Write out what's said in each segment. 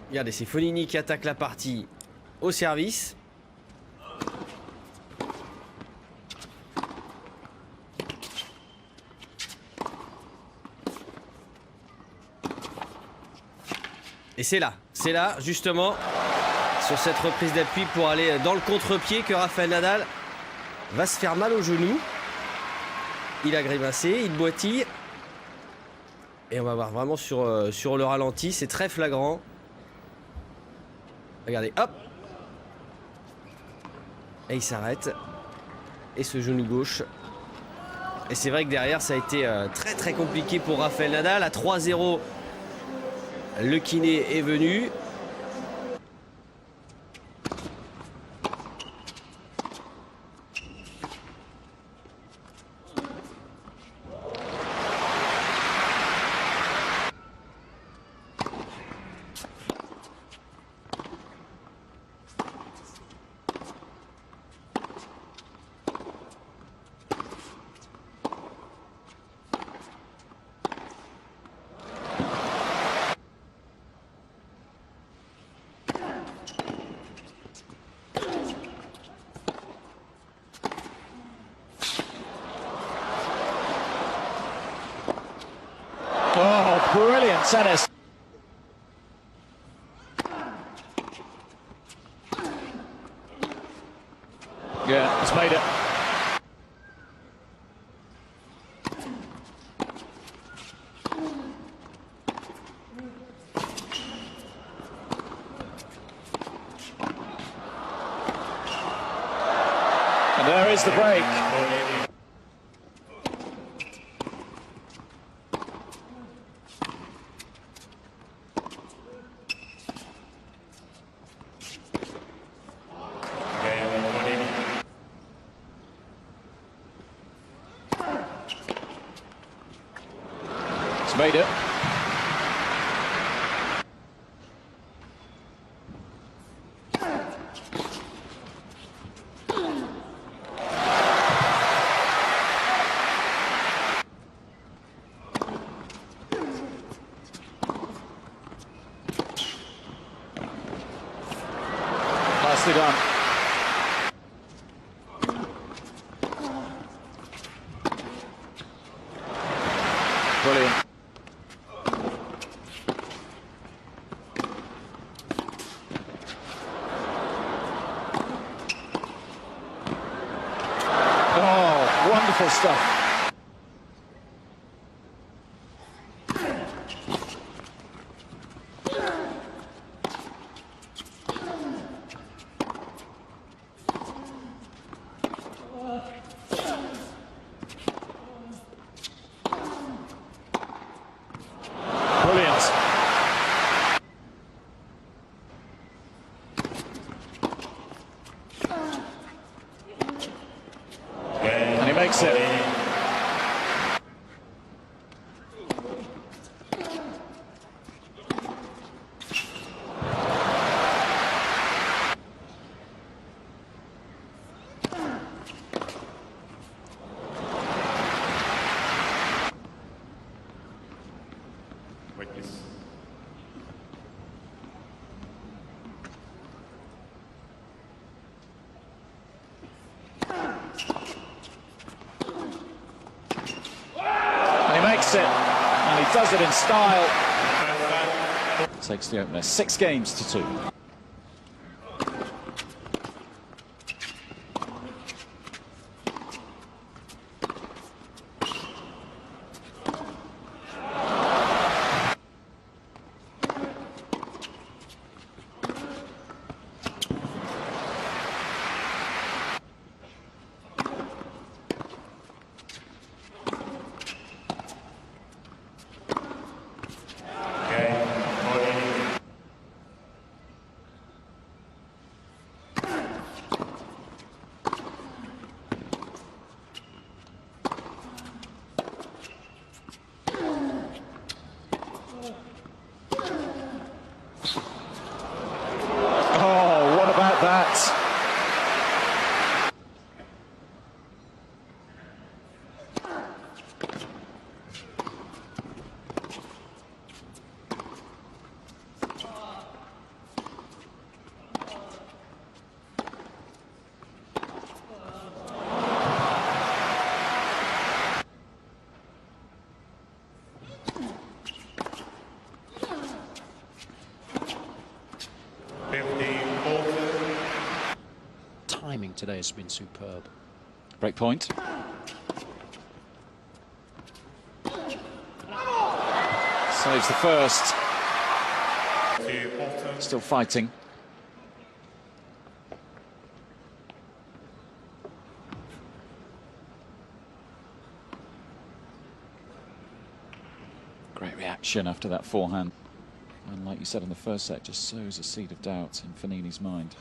Regardez, c'est Fognini qui attaque la partie au service. Et c'est là, justement, sur cette reprise d'appui pour aller dans le contre-pied que Rafael Nadal va se faire mal au genou. Il a grimacé, il boitille. Et on va voir vraiment sur le ralenti, c'est très flagrant. Regardez, hop. Et il s'arrête. Et ce genou gauche. Et c'est vrai que derrière, ça a été très très compliqué pour Rafael Nadal. À 3-0, le kiné est venu. Oh, brilliant tennis. Yeah, it's made it. And there is the break. It's made it. Nicely done. Brilliant. Oh, wonderful stuff. Brilliant. And he makes it. Wait, please. And he makes it. And he does it in style. Takes the opener 6 games to 2. Oh, what about that? today has been superb. Break point. Saves the first. To Bolton. Still fighting. Great reaction after that forehand. And like you said in the first set, just sows a seed of doubt in Fognini's mind.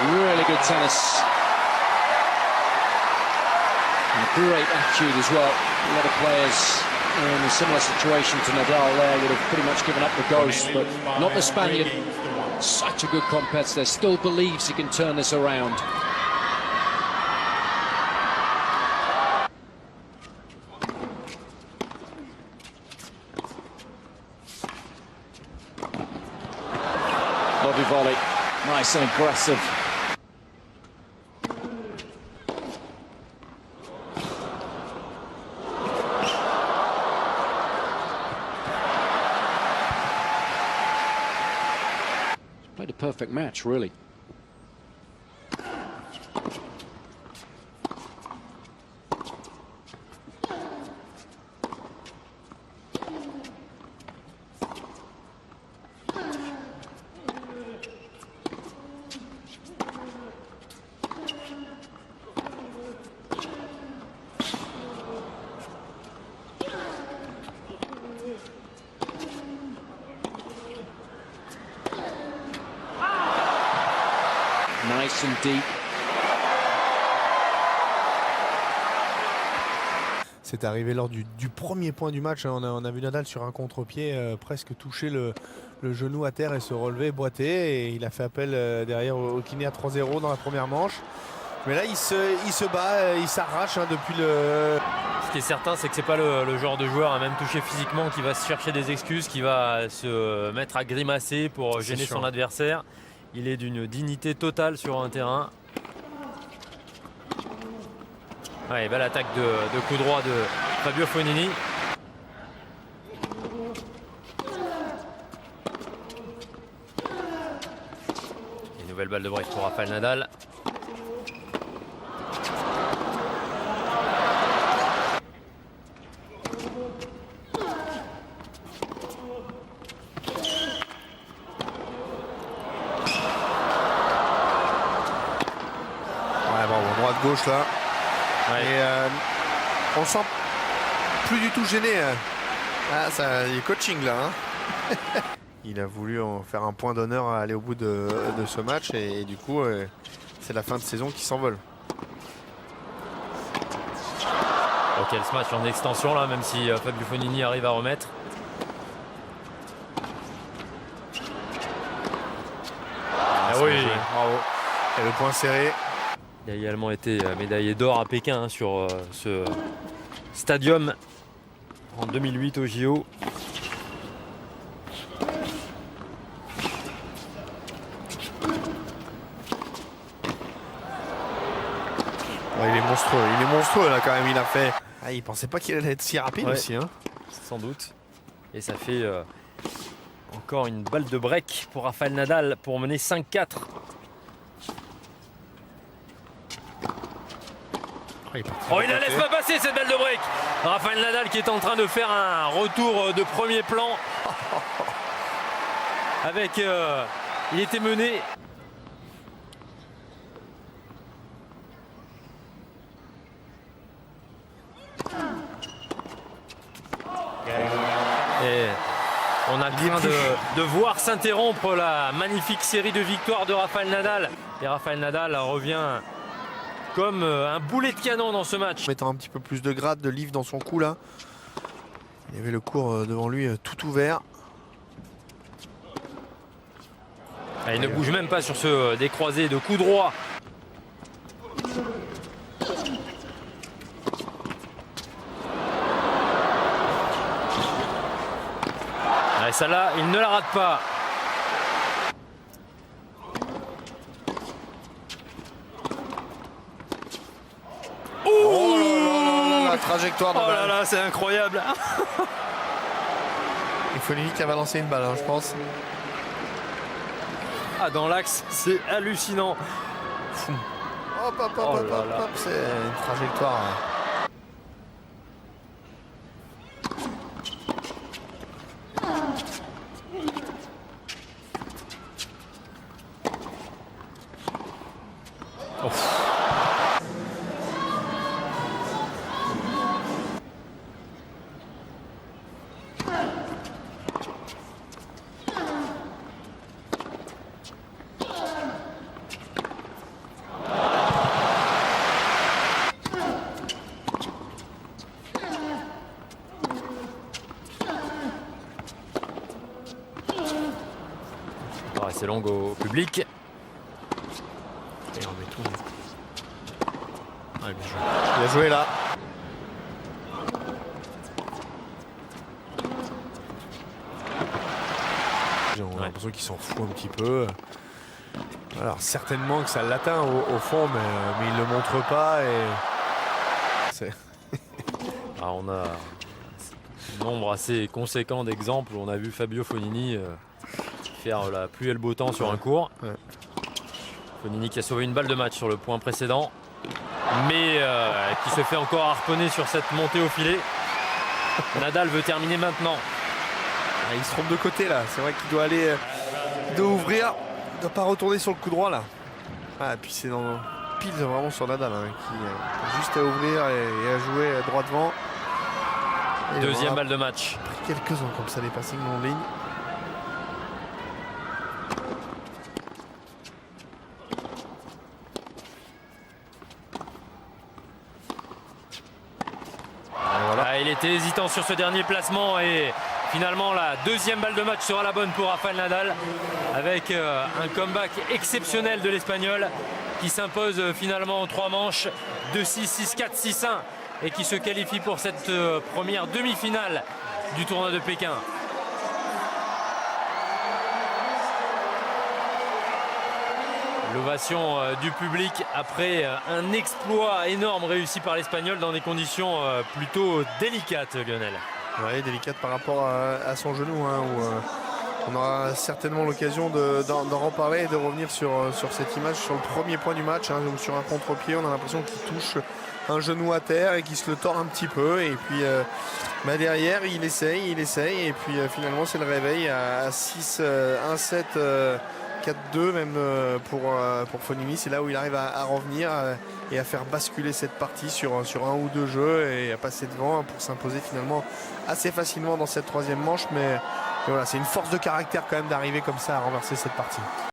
Really good tennis. And a great attitude as well. A lot of players in a similar situation to Nadal there would have pretty much given up the ghost, but not the Spaniard. Such a good competitor, still believes he can turn this around. Lovely volley, nice and aggressive. Played a perfect match, really. Nice and deep. C'est arrivé lors du premier point du match. On a vu Nadal sur un contre-pied presque toucher le genou à terre et se relever, boiter. Et il a fait appel derrière au kiné à 3-0 dans la première manche. Mais là, il se bat, il s'arrache depuis le... Ce qui est certain, c'est que c'est pas le genre de joueur, même touché physiquement, qui va se chercher des excuses, qui va se mettre à grimacer pour gêner son adversaire. Il est d'une dignité totale sur un terrain. Ouais, belle attaque de coup droit de Fabio Fognini. Et nouvelle balle de break pour Rafael Nadal. Droite-gauche là. Ouais. Et on sent plus du tout gêné. Ah, ça, il est coaching là. Il a voulu en faire un point d'honneur à aller au bout de ce match et du coup c'est la fin de saison qui s'envole. Ok, ce match en extension là, même si Fabio Fognini arrive à remettre. Ah oui, bravo. Et le point serré. Il a également été médaillé d'or à Pékin sur ce stadium en 2008 au JO. Ouais, il est monstrueux là quand même. Il a fait. Ah, il pensait pas qu'il allait être si rapide aussi. Hein. Sans doute. Et ça fait encore une balle de break pour Rafael Nadal pour mener 5-4. Oh, il la laisse pas passer cette balle de break. Rafael Nadal qui est en train de faire un retour de premier plan. Avec, il était mené. Et on a craint de voir s'interrompre la magnifique série de victoires de Rafael Nadal. Et Rafael Nadal revient comme un boulet de canon dans ce match. Mettant un petit peu plus de grade, de livre dans son cou là. Il y avait le court devant lui tout ouvert. Il ne bouge même pas sur ce décroisé de coup droit. Et celle-là, il ne la rate pas. Oh là là là là, la trajectoire de Oh là là, c'est incroyable. Il Fonini qui va lancer une balle, hein, je pense. Ah, dans l'axe, c'est hallucinant. Hop, hop, hop, Oh hop, là hop, là. hop, c'est une trajectoire. Hein. Ah, c'est long au public. Et on met tout. Ouais, bien joué. Bien joué là. J'ai l'impression qu'il s'en fout un petit peu. Alors certainement que ça l'atteint au fond, mais il ne le montre pas. Et c'est... Ah, on a un nombre assez conséquent d'exemples où on a vu Fabio Fognini faire la pluie et le beau temps sur un court. Ouais. Fognini qui a sauvé une balle de match sur le point précédent, mais qui se fait encore harponner sur cette montée au filet. Nadal veut terminer maintenant. Ah, il se trompe de côté là. C'est vrai qu'il doit aller, il doit ouvrir, il ne doit pas retourner sur le coup droit là. Ah, et puis c'est dans pile vraiment sur Nadal hein, qui a juste à ouvrir et à jouer droit devant. Et Deuxième on a balle de match. pris quelques-uns comme ça, les passings non ligne. Ah, il était hésitant sur ce dernier placement et finalement la deuxième balle de match sera la bonne pour Rafael Nadal avec un comeback exceptionnel de l'Espagnol qui s'impose finalement en 3 manches 2-6, 6-4, 6-1 et qui se qualifie pour cette première demi-finale du tournoi de Pékin. L'ovation du public après un exploit énorme réussi par l'Espagnol dans des conditions plutôt délicates, Lionel. Ouais, délicate par rapport à son genou, hein, où on aura certainement l'occasion d'en reparler et de revenir sur cette image, sur le premier point du match, hein, où sur un contre-pied, on a l'impression qu'il touche un genou à terre et qu'il se le tord un petit peu. Et puis derrière, il essaye, et puis finalement, c'est le réveil à 6, 1-7, 4-2 même pour Fognini. C'est là où il arrive à revenir et à faire basculer cette partie sur un ou deux jeux et à passer devant pour s'imposer finalement assez facilement dans cette troisième manche. Mais voilà, c'est une force de caractère quand même d'arriver comme ça à renverser cette partie.